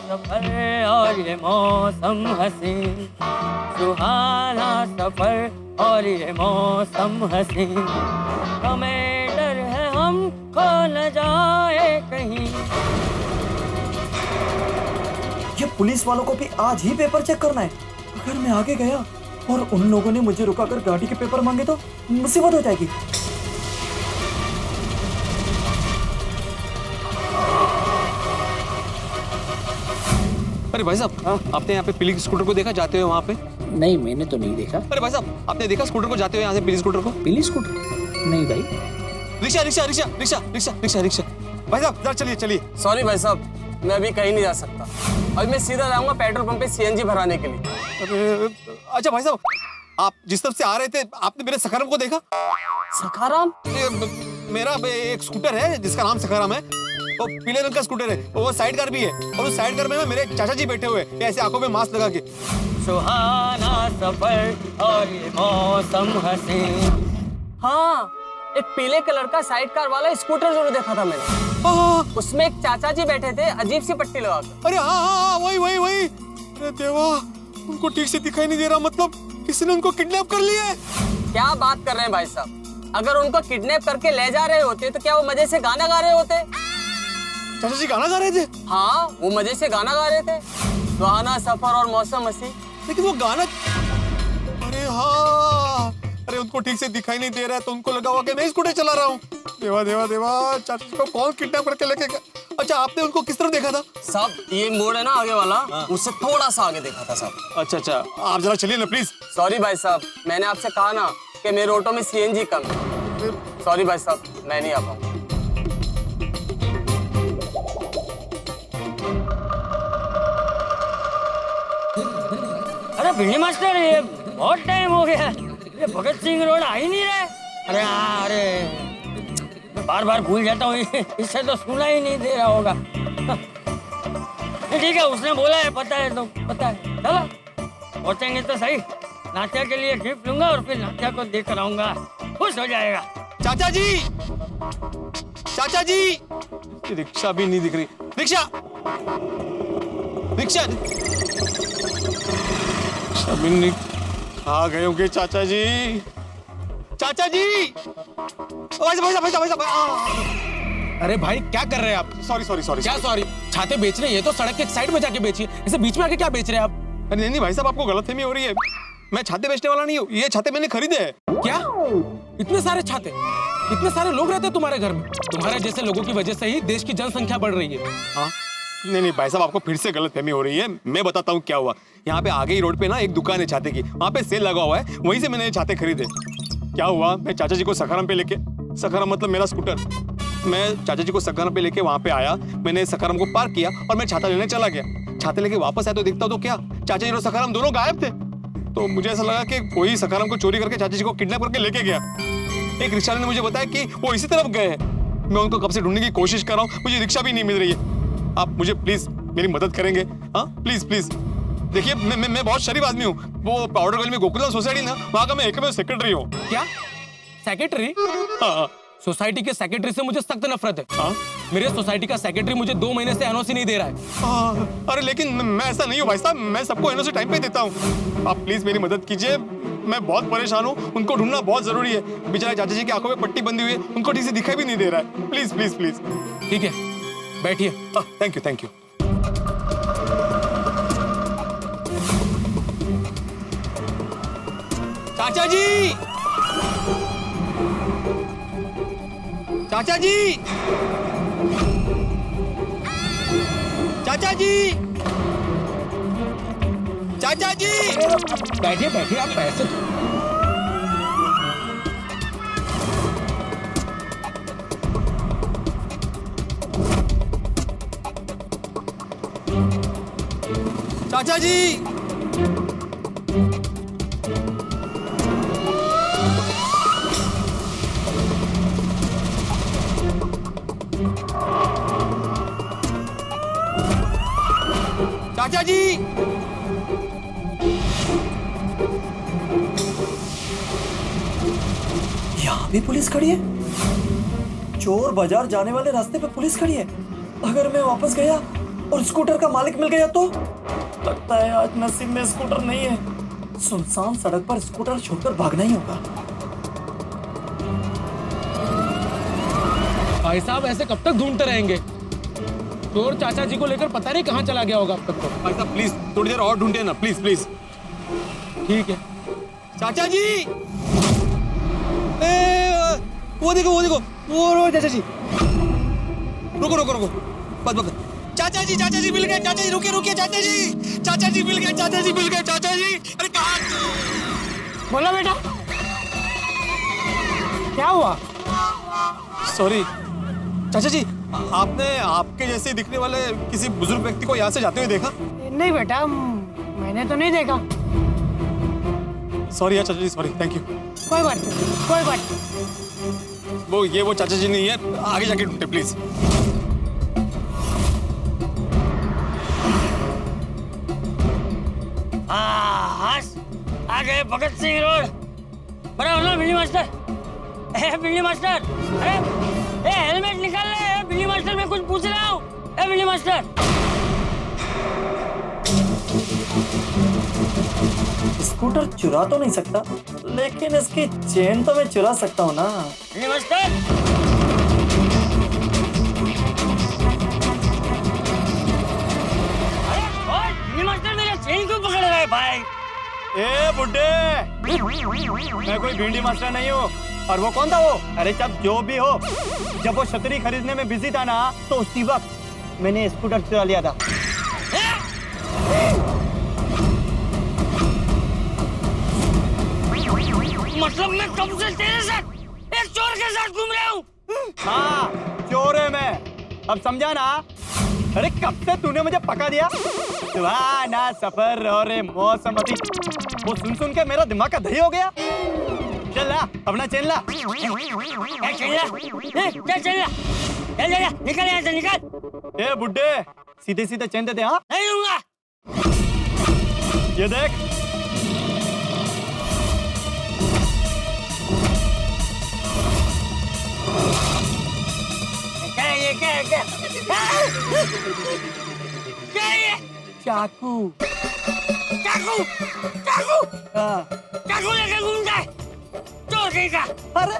सफर और ये मौसम हसीन, सुहाना सफर और ये मौसम हसीन, हमें डर है हम खो न जाए कहीं। ये पुलिस वालों को भी आज ही पेपर चेक करना है। अगर मैं आगे गया और उन लोगों ने मुझे रुकाकर गाड़ी के पेपर मांगे तो मुसीबत हो जाएगी। अरे भाई साहब, आपने यहाँ पे पीली स्कूटर को देखा जाते हुए वहाँ पे? नहीं, मैंने तो नहीं देखा। अरे भाई साहब, आपने देखा स्कूटर को जाते हुए यहाँ से पीली स्कूटर को? पीली स्कूटर? नहीं भाई। Rickshaw rickshaw rickshaw rickshaw rickshaw rickshaw rickshaw. भाई साहब जरा चलिए चलिए। सॉरी भाई साहब, मैं अभी कहीं नहीं जा सकता। अभी मैं सीधा जाऊंगा पेट्रोल पंप पे सीएनजी भराने के लिए। अरे अच्छा भाई साहब, आप जिस तरफ से आ रहे थे आपने मेरे सखाराम को देखा? सखाराम? मेरा एक स्कूटर है जिसका नाम सखाराम है, वो पीले रंग का स्कूटर है, वो साइड कार भी है, और उस साइड कार में मेरे चाचा जी बैठे हुए ऐसे आंखों में मास्क लगा के। सुहाना सफर और ये मौसम हसीन। हाँ, एक पीले कलर का साइड कार वाला स्कूटर जरूर देखा था मैंने। उसमें एक चाचा जी बैठे थे अजीब सी पट्टी लगा कर। अरे हाँ हाँ वही वही वही। अरे देवा, उनको ठीक से दिखाई नहीं दे रहा, मतलब किसी ने उनको किडनैप कर लिया है। क्या बात कर रहे हैं भाई साहब? अगर उनको किडनैप करके ले जा रहे होते तो क्या वो मजे से गाना गा रहे होते? चाचा जी गाना गा रहे थे? हाँ, वो मजे से गाना गा रहे थे, सुहाना सफर और मौसम हसीन। लेकिन वो गाना, अरे हाँ, अरे उनको ठीक से दिखाई नहीं दे रहा है तो उनको लगा हुआ कि मैं स्कूटर चला रहा हूँ। देवा देवा देवा, चाचा जी को कौन किडनैप करके लेके गया? अच्छा, आपने उनको किस तरफ देखा था? साहब, ये मोड़ है ना आगे वाला, उससे थोड़ा सा आगे देखा था साहब। अच्छा अच्छा, आप जरा चलिए ना प्लीज। सॉरी भाई साहब, मैंने आपसे कहा ना कि मेरे ऑटो में सीएनजी कम है। सॉरी भाई साहब, मैं नहीं आ पाऊंगा। अरे भिंडी मास्टर, ये बहुत टाइम हो गया, ये भगत सिंह रोड आ ही नहीं रहा है। अरे हाँ, अरे मैं बार बार भूल जाता हूँ, इससे तो सुना ही नहीं दे रहा होगा। ठीक है, उसने बोला है, पता है तो पता है। चलो पहुंचेंगे तो सही। नात्या के लिए गिफ्ट लूंगा और फिर नात्या को देकर आऊंगा, खुश हो जाएगा। चाचा जी, चाचा जी, रिक्शा भी नहीं दिख रही। रिक्शा रिक्शा अभी नहीं आ गए होंगे चाचा जी। चाचा जी, भाई साहब भाई साहब। अरे भाई, क्या कर रहे हैं आप? Sorry sorry sorry. क्या सॉरी? छाते बेच रहे हैं, ये तो सड़क के साइड में जाके बेचिए, ऐसे बीच में आके क्या बेच रहे हैं आप? नहीं नहीं भाई साहब, आपको गलतफहमी हो रही है। मैं छाते बेचने वाला नहीं हूँ, ये छाते मैंने खरीदे हैं। क्या? इतने सारे छाते? इतने सारे लोग रहते हैं तुम्हारे घर में? तुम्हारे जैसे लोगों की वजह से ही देश की जनसंख्या बढ़ रही है। हाँ, नहीं नहीं भाई साहब, आपको फिर से गलतफहमी हो रही है। मैं बताता हूँ क्या हुआ। यहाँ पे आगे ही रोड पे ना एक दुकान है छाते की, वहाँ पे सेल लगा हुआ है, वहीं से मैंने ये छाते खरीदे। क्या हुआ, मैं चाचा जी को सखाराम पे लेके, सखाराम मतलब मेरा स्कूटर, मैं चाचा जी को सखाराम पे लेके वहाँ पे आया, मैंने सखाराम को पार्क किया और मैं छाता लेने चला गया। छाते लेके वापस आया तो देखता तो क्या, चाचा जी और सखाराम दोनों गायब थे। तो मुझे ऐसा लगा कि कोई सखाराम को चोरी करके चाचा जी को किडनैप करके लेके गया। एक रिक्शा वाले ने मुझे बताया कि वो इसी तरफ गए हैं। मैं उनको कब से ढूंढने की कोशिश कर रहा हूँ, मुझे रिक्शा भी नहीं मिल रही है। आप मुझे प्लीज मेरी मदद करेंगे? हाँ प्लीज प्लीज। देखिए मैं बहुत शरीफ आदमी हूँ। वो पाउडर गली में गोकुलम सोसाइटी ना, वहाँ का मैं एकमेव सेक्रेटरी हूँ। क्या सेक्रेटरी? हाँ। सोसाइटी के सेक्रेटरी से मुझे सख्त नफरत है। हाँ? मेरे सोसाइटी का सेक्रेटरी मुझे 2 महीने से एनओसी नहीं दे रहा है। अरे लेकिन मैं ऐसा नहीं हूँ भाई साहब, मैं सबको एनओसी टाइम पे देता हूँ। आप प्लीज मेरी मदद कीजिए, मैं बहुत परेशान हूँ, उनको ढूंढना बहुत जरूरी है। बेचारे चाचा जी की आंखों में पट्टी बंधी हुई है, उनको ठीक से दिखाई भी नहीं दे रहा है। Please please please. ठीक है, बैठिए। Thank you thank you. चाचा जी, चाचा जी, चाचा जी, चाचा जी। बैठिए बैठिए, आप पैसे चाचा जी, चाचा जी, यहाँ भी पुलिस खड़ी है। चोर बाजार जाने वाले रास्ते पे पुलिस खड़ी है। अगर मैं वापस गया और स्कूटर का मालिक मिल गया तो लगता है आज नसीब में स्कूटर नहीं है। सुनसान सड़क पर स्कूटर छोड़कर भागना ही होगा। भाई साहब ऐसे कब तक ढूंढते रहेंगे? चोर चाचा जी को लेकर पता नहीं कहाँ चला गया होगा अब तक तो। भाई साहब प्लीज थोड़ी देर और ढूंढे ना, प्लीज प्लीज। ठीक है। चाचा जी, वो देखो वो देखो, वो चाचा जी। रुको रुको रुको, बस बस। चाचा जी मिल गए। चाचा जी रुकिए रुकिए, चाचा जी मिल गए। चाचा जी मिल गए। चाचा जी, अरे कहाँ? बोलो बेटा, क्या हुआ? सॉरी चाचा जी, आपने आपके जैसे दिखने वाले किसी बुजुर्ग व्यक्ति को यहाँ से जाते हुए देखा? नहीं बेटा, मैंने तो नहीं देखा। सॉरी यार चाचा जी, सॉरी, थैंक यू। कोई बात नहीं, कोई बात नहीं। वो चाचा जी नहीं है, आगे जाके ढूंढे प्लीज। हाँ, आ गए भगत सिंह रोड। बराबर ना बिल्ली मास्टर? बिल्ली मास्टर, अरे हेलमेट निकाल ले बिल्ली मास्टर, मैं कुछ पूछ रहा हूँ। बिल्ली मास्टर, स्कूटर चुरा तो नहीं सकता, लेकिन इसकी चेन तो मैं चुरा सकता हूँ ना। बिल्ली मास्टर, अरे बिल्ली मास्टर मेरा चेन क्यों पकड़ रहा है भाई? ए बुड्ढे, मैं कोई भिंडी मास्टर नहीं हूँ। और वो कौन था वो? अरे जब जो भी हो, जब वो छतरी खरीदने में बिजी था ना, तो उसी वक्त मैंने स्कूटर चुरा लिया था। मतलब मैं कब से तेरे साथ एक चोर के साथ घूम रहा हूँ? हाँ, चोर है मैं, अब समझा ना? अरे कब से तूने मुझे पका दिया? सुहाना सफर और मौसम अभी, वो सुन के मेरा दिमाग का दही हो गया। चल ला अपना चेन ला। क्या चल रहा? क्या चल रहा? चल निकल यहाँ से, निकल। ए बुड्ढे, सीधे सीधे चेन दे दे। हाँ नहीं दूंगा। ये देख, क्या है ये? क्या है? क्या है ये? चाकू। चाकू, चाकू, हाँ। चाकू लेकर घूमता है चोर कहीं का। अरे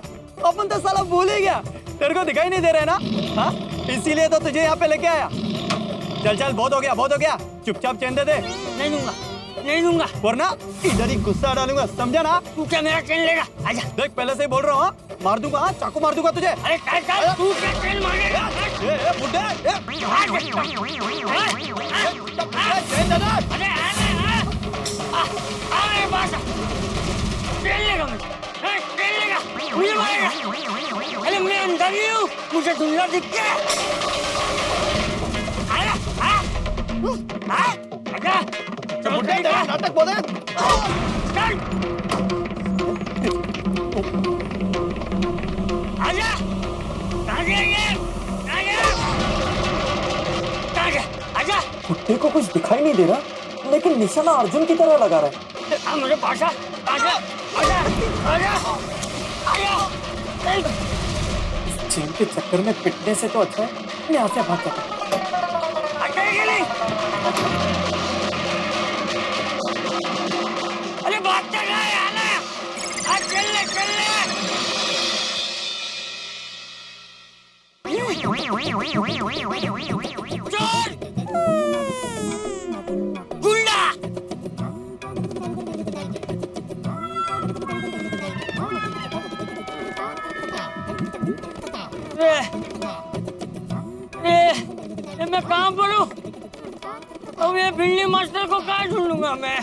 अपन तो साला भूल ही गया, तेरे को दिखाई नहीं दे रहा है ना? हाँ, इसीलिए तो तुझे यहाँ पे लेके आया। चल चल, बहुत हो गया, चुपचाप चेन दे दे, नहीं दूंगा, नहीं दूंगा। वरना इधर ही गुस्सा डालूंगा, समझा ना? तू क्या मेरा चेन लेगा? आजा। देख पहले से ही बोल रहा हूँ, हाँ? मार दूंगा, हाँ? चाकू मार दूंगा तुझे। अरे काय तू क्या चेन मांगेगा? ए बुड्ढे, चेन दे दे। अरे आ मेरे पास चेन लेगा मुझे, चेन लेगा, मुझे मारेगा। अरे मैं अंदर ही हूँ, मुझे धुंधला दिख गया। बुड्ढे तेरा नाटक बोले। आजा, कहाँ गया ये? कहाँ गया? आजा। बुड्ढे को कुछ दिखाई नहीं दे रहा, लेकिन निशाना अर्जुन की तरह लगा रहा है। मुझे पासा, आजा, आजा, आजा, आजा। चेन के चक्कर में पिटने से तो अच्छा है मैं यहाँ से भाग जाता। अरे भागता कहाँ है? आना, आज चल ले, चल ले। चोर, गुंडा। मैं कहाँ पढ़ूं? अब ये बिल्ली मास्टर को कहाँ ढूंढूंगा मैं?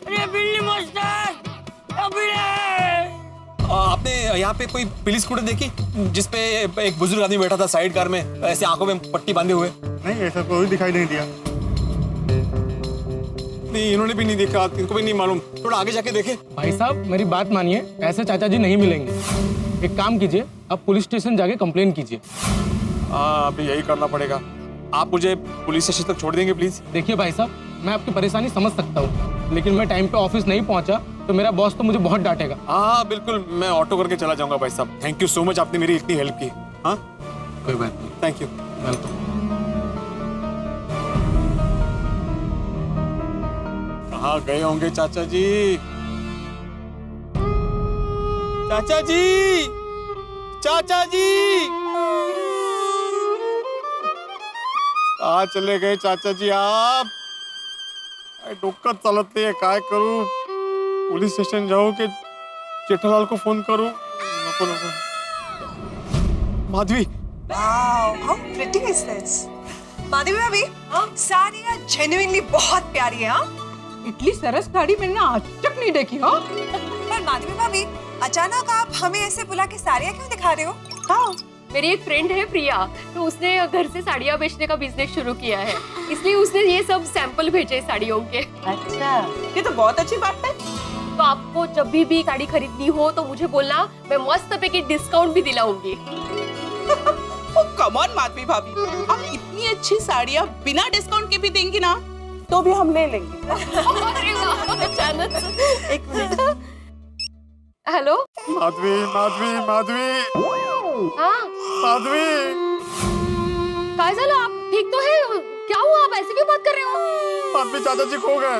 अरे बिल्ली मास्टर, अभी आपने यहाँ पे कोई पुलिस स्कूटर देखी जिसपे एक बुजुर्ग आदमी बैठा था साइड कार में, ऐसे आंखों में पट्टी बांधे हुए? नहीं, ऐसा कोई दिखाई नहीं दिया। नहीं, इन्होंने भी नहीं देखा, इनको भी नहीं मालूम। थोड़ा आगे जाके देखे। भाई साहब मेरी बात मानिए, ऐसे चाचा जी नहीं मिलेंगे। एक काम कीजिए, आप पुलिस स्टेशन जाके कंप्लेन कीजिए। हाँ, अभी यही करना पड़ेगा। आप मुझे पुलिस स्टेशन तक छोड़ देंगे प्लीज? देखिए भाई साहब, मैं आपकी परेशानी समझ सकता हूँ, लेकिन मैं टाइम पे ऑफिस नहीं पहुँचा तो मेरा बॉस तो मुझे बहुत डांटेगा। हाँ बिल्कुल, मैं ऑटो करके चला जाऊंगा भाई साहब। थैंक यू सो मच, आपने मेरी इतनी हेल्प की। हाँ कोई बात नहीं, थैंक यू। वेलकम। कहाँ गए होंगे चाचा जी? चाचा जी, चाचा जी, कहाँ चले गए चाचा जी आप? डोकं चालत नाही, काय करू? पुलिस स्टेशन जाऊ कि जेठालाल को फोन करूं? नको नको. Madhavi, Wow, how pretty is this? Madhavi भाभी, साड़ियाँ genuinely बहुत प्यारी है, हाँ? इतनी सरस साड़ी मैंने आज तक नहीं देखी हो. पर माधवी भाभी, अचानक आप हमें ऐसे बुला के साड़ियाँ क्यों दिखा रहे हो? हाँ. मेरी एक फ्रेंड है प्रिया, तो उसने घर से साड़ियाँ बेचने का बिजनेस शुरू किया है, इसलिए उसने ये सब सैंपल भेजे साड़ियों के. अच्छा, ये तो बहुत अच्छी बात है. तो आपको जब भी साड़ी खरीदनी हो तो मुझे बोलना, मैं मस्त पे की डिस्काउंट भी दिलाऊंगी. कम ऑन माधवी भाभी, आप इतनी अच्छी साड़ियाँ बिना डिस्काउंट के भी देंगी ना, तो भी हम ले लेंगे. अरे वाह, अचानक. एक मिनट. हेलो. माधवी, माधवी, माधवी, हाँ, माधवी. काय झालं? आप ठीक तो है? क्या हुआ? आप ऐसे क्यों बात कर रहे हो? माधवी, चाचा जी खो गए.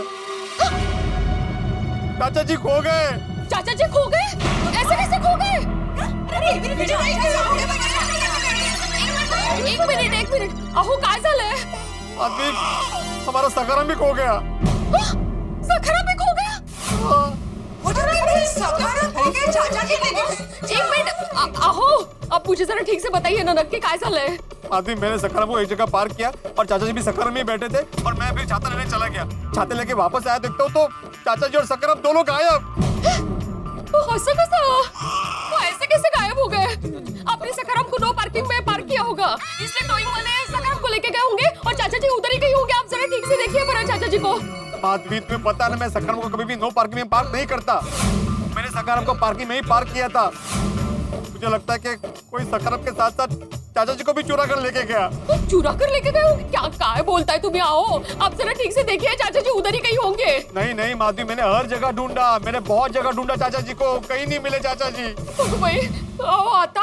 चाचा जी खो गए. चाचा जी खो गए? ऐसे कैसे खो गए? एक मिनिट. अहो, काय झालंय? माधवी, हमारा सखाराम भी खो गया. सखाराम भी खो गया? वो जो मेरे सखाराम हो गए, चाचा जी ने एक मिनट. अहो, आप मुझे जरा ठीक से बताइए ना, नक्की काय झालंय? माधवी, मैंने सखाराम को एक जगह पार्क किया और चाचा जी भी सखाराम में ही बैठे थे और मैं फिर छाता लेने चला गया. छाते लेके वापस आया, देखता हूँ तो चाचा जी और सखाराम दोनों गायब. ऐसे कैसे? वो ऐसे कैसे गायब हो गए? आपने सखाराम को नो पार्किंग में पार्क किया होगा, इसलिए टोइंग वाले सखाराम को लेके गए होंगे और चाचा जी उधर ही गए होंगे. आप जरा ठीक से देखिए पर चाचा जी को. माधवी, तुम्हें पता है ना, मैं सखाराम को कभी भी नो पार्किंग में पार्क नहीं करता. मैंने सखाराम को पार्किंग में ही पार्क किया था. मुझे लगता है कि कोई सखाराम के साथ साथ चाचा जी को भी चुरा कर लेके गया. तो चुरा कर लेके गए होंगे? क्या काय बोलता है तुम्हें? आओ, आप जरा ठीक से देखिए, चाचा जी उधर ही कहीं होंगे. नहीं नहीं माधवी, मैंने हर जगह ढूंढा, मैंने बहुत जगह ढूंढा चाचा जी को, कहीं नहीं मिले चाचा जी. भाई, आओ आता.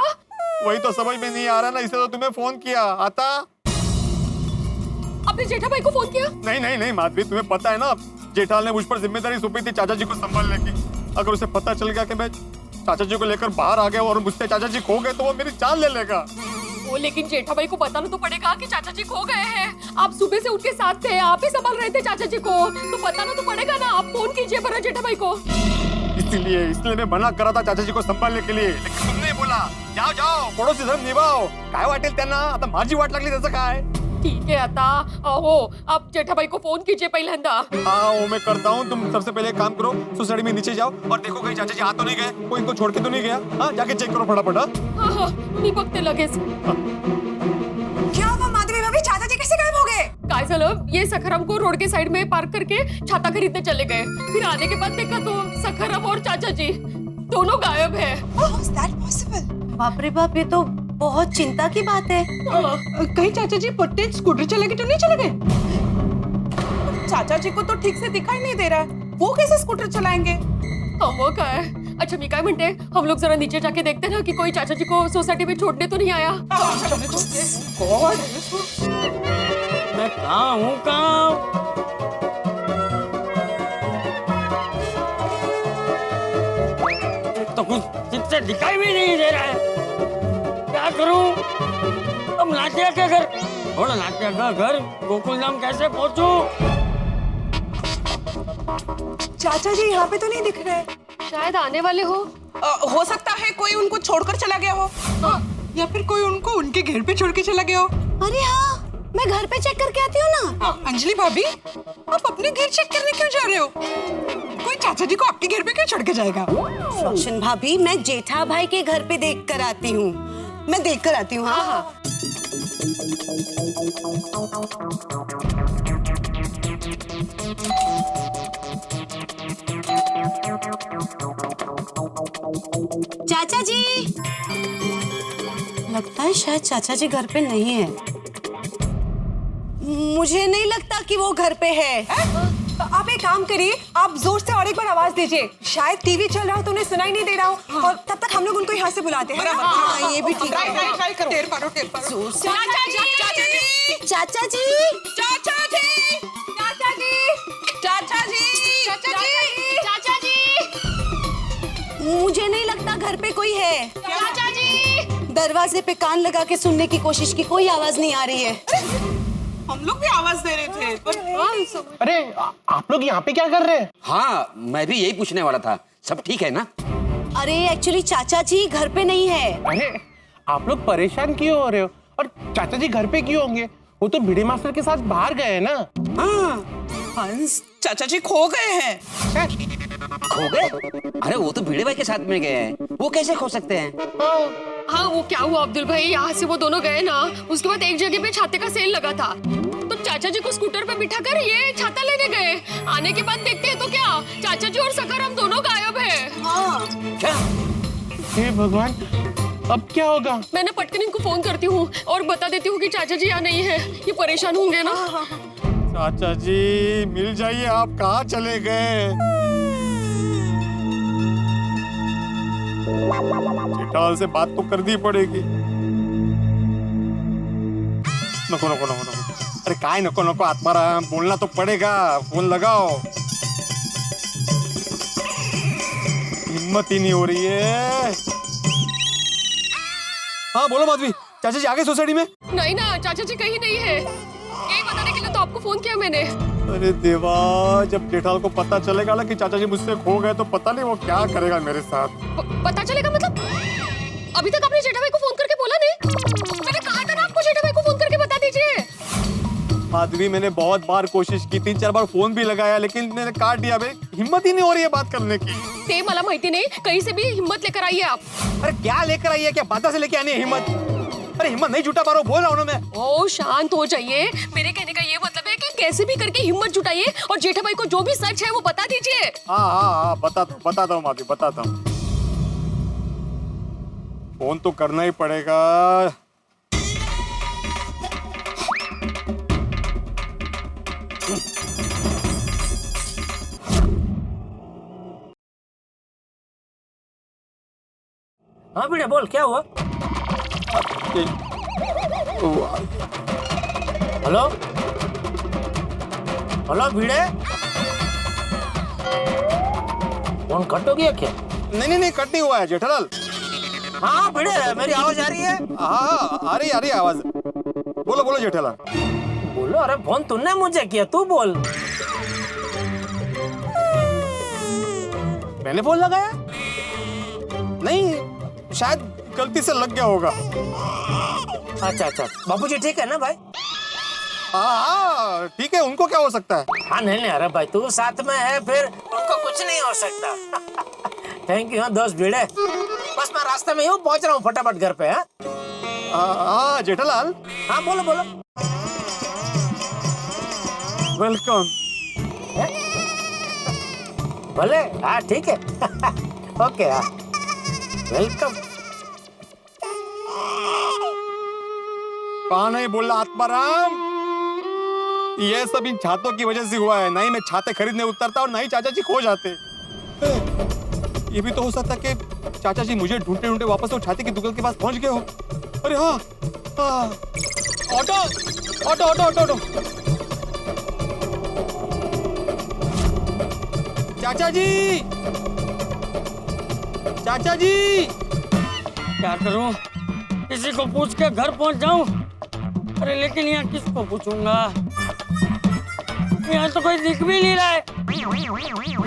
वही तो समझ में नहीं आ रहा ना, इसलिए तो तुम्हें फोन किया. आता? आपने जेठा भाई को फोन किया? नहीं नहीं नहीं माधवी, तुम्हें पता है ना, जेठाल ने मुझ पर जिम्मेदारी सौंपी थी चाचा जी को संभालने की. अगर उसे पता चल गया कि मैं चाचा जी को लेकर बाहर आ गया और मुझसे चाचा जी खो गए तो वो मेरी जान ले लेगा. वो लेकिन जेठा भाई को बताना तो पड़ेगा कि चाचा जी खो गए हैं. आप सुबह से उठ के साथ थे, आप ही संभाल रहे थे चाचा जी को, तो बताना तो पड़ेगा ना. आप फोन कीजिए पर जेठा भाई को. इसलिए मैं मना करा था चाचा जी को संभालने के लिए, लेकिन तुमने बोला जाओ जाओ, पड़ोसी धर्म निभाओ. काय वाटेल त्यांना, आता माझी वाट लागली त्याचं काय. ठीक है आता. अहो, आप जेठा भाई को फोन कीजिए पहिल्यांदा. हाँ, वो मैं करता हूँ. तुम सबसे पहले एक काम करो, सोसाइटी में नीचे जाओ और देखो कहीं चाचा जी आ तो नहीं गए, कोई इनको छोड़ के तो नहीं गया. हाँ, जाके चेक करो फटाफट. हाँ हाँ, मी बघते लगेच. क्या हुआ माधवी भाभी, चाचा जी कैसे गायब हो गए? काय झालं? ये सखाराम को रोड के साइड में पार्क करके छाता खरीदने चले गए. फिर आने के बाद देखा तो सखाराम और चाचा जी दोनों गायब है. How is that possible? बाप रे बाप, ये तो बहुत चिंता की बात है. कहीं चाचा जी पट्टे स्कूटर चला के तो नहीं चले गए? चाचा जी को तो ठीक से दिखाई नहीं दे रहा है, वो कैसे स्कूटर चलाएंगे? हम वो क्या है? अच्छा, मी काय म्हणते, हम लोग जरा नीचे जाके देखते ना कि कोई चाचा जी को सोसाइटी में छोड़ने तो नहीं आया. मैं कहाँ हूँ, कहाँ? तो कुछ ठीक से दिखाई भी नहीं दे रहा है. क्या करूं? अब नाटिया के घर, थोड़ा नाटिया का घर गोकुल धाम कैसे पहुंचूं? चाचा जी यहाँ पे तो नहीं दिख रहे. शायद आने वाले हो सकता है कोई उनको छोड़कर चला गया हो. या फिर कोई उनको उनके घर पे छोड़ के चला गया हो. अरे हाँ, मैं घर पे चेक करके आती हूँ ना. अंजलि भाभी, आप अपने घर चेक करने क्यों जा रहे हो? कोई चाचा जी को आपके घर पे क्यों छोड़ के जाएगा? रोशन भाभी, मैं जेठा भाई के घर पे देख कर आती हूँ. मैं देख कर आती हूँ. हाँ. चाचा जी, लगता है शायद चाचा जी घर पे नहीं है. मुझे नहीं लगता कि वो घर पे है. आप एक काम करिए, आप जोर से और एक बार आवाज दीजिए. शायद टीवी चल रहा हो तो उन्हें सुनाई नहीं दे रहा हो. हाँ. और तब तक हम लोग उनको यहाँ से बुलाते हैं. हाँ, ये भी ठीक है. टेर पारो. जोर से. चाचा जी, चाचा जी, चाचा जी, चाचा जी, चाचा जी, चाचा जी. घर पे कोई है? चाचा जी दरवाजे पे कान लगा के सुनने की कोशिश की, कोई आवाज नहीं आ रही है। हम लोग भी आवाज दे रहे थे पर अरे आप लोग यहाँ पे क्या कर रहे हैं? हाँ मैं भी यही पूछने वाला था, सब ठीक है ना? अरे एक्चुअली चाचा जी घर पे नहीं है। अरे आप लोग परेशान क्यों हो रहे हो? और चाचा जी घर पे क्यों होंगे? वो तो भिड़े मास्टर के साथ बाहर गए हैं ना। हंस चाचा जी खो गए हैं। खो गए? अरे वो तो भिड़े भाई के साथ में गए हैं, वो कैसे खो सकते हैं? हाँ वो क्या हुआ अब्दुल भाई, यहाँ से वो दोनों गए ना, उसके बाद एक जगह पे छाते का सेल लगा था, तो चाचा जी को स्कूटर पे बिठाकर ये छाता लेने गए। आने के बाद देखते हैं तो क्या चाचा जी और सखाराम दोनों गायब है। क्या? हे भगवान, अब क्या होगा? मैंने पटकन इनको फोन करती हूँ और बता देती हूँ कि चाचा जी यहाँ नहीं है, ये परेशान होंगे ना। चाचा जी मिल जाइए, आप कहाँ चले गए? जेठालाल से बात तो करनी पड़ेगी। नको नको नको नको, अरे काय नको नको आत्माराम, बोलना तो पड़ेगा, फोन लगाओ। हिम्मत ही नहीं हो रही है। हाँ बोलो माधवी, चाचा जी आ गए सोसाइटी में? नहीं ना, चाचा जी कहीं नहीं है, यही बताने के लिए तो आपको फोन किया मैंने। अरे देवा, जब जेठालाल को पता चलेगा ना कि चाचा जी मुझसे खो गए तो पता नहीं वो क्या करेगा मेरे साथ। पता चलेगा मतलब? अभी तक आपने जेठा भाई को फोन करके बोला नहीं? मैंने कहा था ना आपको जेठा भाई को फोन करके बता दीजिए। माधवी मैंने बहुत बार कोशिश की, 3-4 बार फोन भी लगाया, लेकिन मैंने काट दिया। बे हिम्मत ही नहीं हो रही है बात करने की। ते मला माहिती नहीं, कहीं से भी हिम्मत लेकर आइए आप। अरे क्या लेकर आई है? क्या बाधा से लेके आनी है हिम्मत? अरे हिम्मत नहीं जुटा पा रहा हूँ, बोल रहा हूँ ना मैं। ओ शांत हो जाइए, मेरे कहने का ये मतलब है कि कैसे भी करके हिम्मत जुटाइए और जेठा भाई को जो भी सच है वो बता दीजिए। हाँ हाँ हाँ बताता हूँ माधवी, बताता हूँ। फोन तो करना ही पड़ेगा। हाँ भिड़े बोल, क्या हुआ? हेलो हेलो भिड़े, फोन कट हो गया क्या? नहीं कट नहीं हुआ है जेठालाल। हाँ भिड़े, मेरी आवाज आ रही है? हाँ आ रही है आवाज। बोलो जेठालाल। बोलो। अरे फोन तूने मुझे किया, तू बोल। मैंने फोन लगाया? नहीं, शायद गलती से लग गया होगा। अच्छा, बाबूजी ठीक है ना भाई? हाँ ठीक है, उनको क्या हो सकता है? हाँ नहीं अरे भाई तू साथ में है, फिर उनको कुछ नहीं हो सकता। थैंक यू दोस्त भिड़े। बस मैं रास्ते में हूँ, पहुँच रहा हूँ फटाफट घर पे। हाँ जेठालाल। हाँ बोलो। वेलकम। बोले हाँ ठीक है। ओके हाँ वेलकम। कहा नहीं बोल रहा आत्माराम, ये सब इन छातों की वजह से हुआ है। नहीं मैं छाते खरीदने उतरता और नहीं चाचा जी खो जाते। ये भी तो हो सकता कि चाचा जी मुझे ढूंढते ढूंढते वापस वो छाते की दुकान के पास पहुंच गए हो। अरे हाँ auto auto auto auto auto. चाचा जी चाचा जी। क्या करूं, किसी को पूछ के घर पहुंच जाऊं? अरे लेकिन यहाँ किसको पूछूंगा? यहाँ तो कोई दिख भी नहीं रहा है।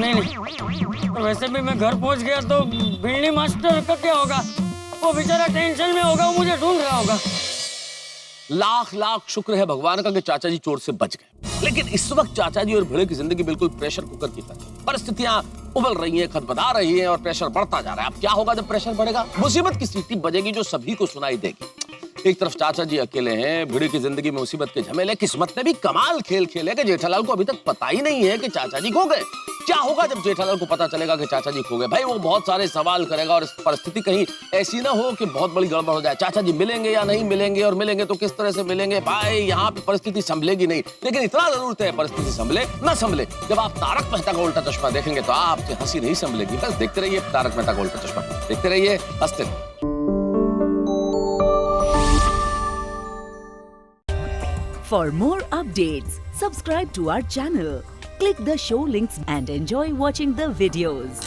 नहीं तो वैसे भी मैं घर पहुंच गया तो भिंडी मास्टर का क्या होगा? वो बेचारा टेंशन में होगा, वो मुझे ढूंढ रहा होगा। लाख लाख शुक्र है भगवान का कि चाचा जी चोर से बच गए। लेकिन इस वक्त चाचा जी और भिड़े की जिंदगी बिल्कुल प्रेशर कुकर की तरह। परिस्थितियां उबल रही हैं, खदबदा रही हैं और प्रेशर बढ़ता जा रहा है। अब क्या होगा जब प्रेशर बढ़ेगा? मुसीबत की सीटी बजेगी जो सभी को सुनाई देगी। एक तरफ चाचा जी अकेले हैं, भिड़े की जिंदगी में मुसीबत के झमेले। किस्मत ने भी कमाल खेल खेले कि जेठालाल को अभी तक पता ही नहीं है कि चाचा जी खो गए। क्या होगा जब जेठालाल को पता चलेगा कि चाचा जी खो गए? भाई वो बहुत सारे सवाल करेगा और परिस्थिति कहीं ऐसी ना हो कि बहुत बड़ी गड़बड़ हो जाए। चाचा जी मिलेंगे या नहीं मिलेंगे, और मिलेंगे तो किस तरह से मिलेंगे? भाई यहाँ पे परिस्थिति संभलेगी नहीं। लेकिन इतना जरूर है, परिस्थिति संभले ना संभले, जब आप तारक मेहता का उल्टा चश्मा देखेंगे तो आपसे हंसी नहीं संभलेगी। बस देखते रहिए तारक मेहता का उल्टा चश्मा, देखते रहिए, हंसते रहिए। For more updates, subscribe to our channel, click the show links and enjoy watching the videos.